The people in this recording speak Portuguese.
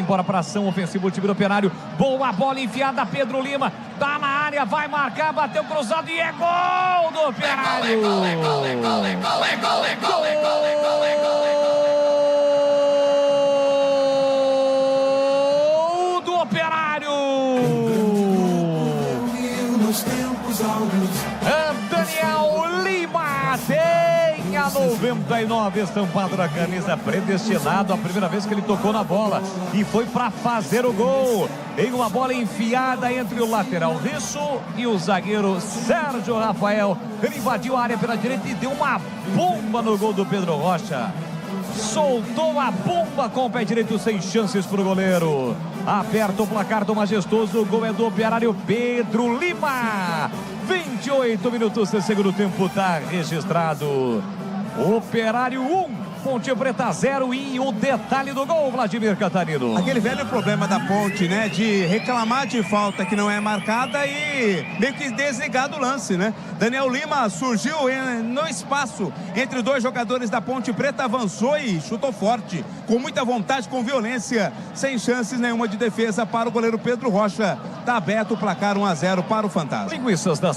embora para ação ofensiva o time do Operário. Boa bola enfiada, Pedro Lima. Tá na área, vai marcar, bateu cruzado e é gol do Operário. Gol do Operário. Daniel Lima tem a 99 estampado na camisa, predestinado, a primeira vez que ele tocou na bola e foi para fazer o gol em uma bola enfiada entre o lateral Risso e o zagueiro Sérgio Rafael. Ele invadiu a área pela direita e deu uma bomba no gol do Pedro Rocha. Soltou a bomba com o pé direito, sem chances para o goleiro. Aperta o placar do majestoso. O gol é do Operário, Pedro Lima. 28 minutos de segundo tempo, está registrado. Operário 1, Ponte Preta 0. E o detalhe do gol, Vladimir Catarino. Aquele velho problema da Ponte, né? De reclamar de falta que não é marcada e meio que desligar do lance, né? Daniel Lima surgiu no espaço entre dois jogadores da Ponte Preta, avançou e chutou forte, com muita vontade, com violência, sem chances nenhuma de defesa para o goleiro Pedro Rocha. Tá aberto o placar 1-0 para o Fantasma. Linguiças da